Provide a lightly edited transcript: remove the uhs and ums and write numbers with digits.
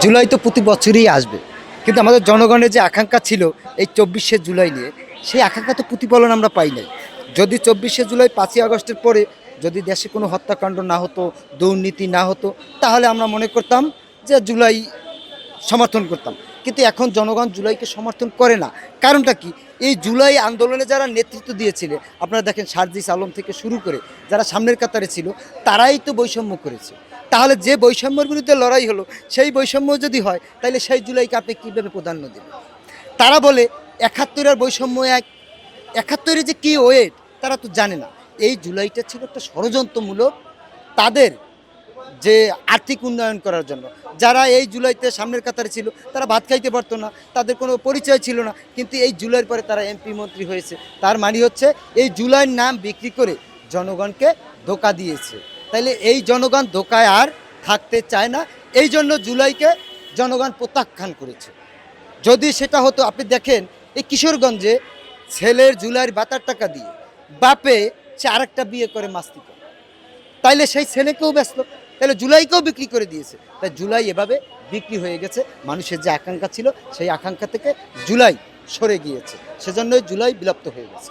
জুলাই তো প্রতি বছরই আসবে, কিন্তু আমাদের জনগণের যে আকাঙ্ক্ষা ছিল এই 24শে জুলাই নিয়ে, সেই আকাঙ্ক্ষা তো প্রতিফলন আমরা পাই নাই। যদি 24শে জুলাই 5ই আগস্টের পরে যদি দেশে কোনো হত্যাকাণ্ড না হতো, দুর্নীতি না হতো, তাহলে আমরা মনে করতাম যে জুলাই সমর্থন করতাম। কিন্তু এখন জনগণ জুলাইকে সমর্থন করে না। কারণটা কি? এই জুলাই আন্দোলনে যারা নেতৃত্ব দিয়েছিল, আপনারা দেখেন সার্জিস আলম থেকে শুরু করে যারা সামনের কাতারে ছিল, তারাই তো বৈষম্য করেছে। তাহলে যে বৈষম্যের বিরুদ্ধে লড়াই হলো, সেই বৈষম্য যদি হয়, তাহলে সেই জুলাইকে আপনি কীভাবে প্রাধান্য দেবেন? তারা বলে 71-এর বৈষম্য এক, 71-এর যে কী ওয়েট তারা তো জানে না। এই জুলাইটা ছিল একটা ষড়যন্ত্রমূলক, তাদের যে আর্থিক উন্নয়ন করার জন্য। যারা এই জুলাইতে সামনের কাতারে ছিল, তারা ভাত খাইতে পারতো না, তাদের কোনো পরিচয় ছিল না, কিন্তু এই জুলাইয়ের পরে তারা এমপি মন্ত্রী হয়েছে। তার মানে হচ্ছে এই জুলাইয়ের নাম বিক্রি করে জনগণকে ধোঁকা দিয়েছে। তাইলে এই জনগণ ধোঁকায় আর থাকতে চায় না, এই জন্য জুলাইকে জনগণ প্রত্যাখ্যান করেছে। যদি সেটা হতো, আপনি দেখেন এই কিশোরগঞ্জে ছেলের জুলাইয়ের ভাতার টাকা দিয়ে বাপে সে আরেকটা বিয়ে করে মাস্তি করে, তাইলে সেই ছেলেকেও ব্যস্ত, তাহলে জুলাইকেও বিক্রি করে দিয়েছে। তাই জুলাই এভাবে বিক্রি হয়ে গেছে। মানুষের যে আকাঙ্ক্ষা ছিল, সেই আকাঙ্ক্ষা থেকে জুলাই সরে গিয়েছে, সেজন্যই জুলাই বিলুপ্ত হয়ে গেছে।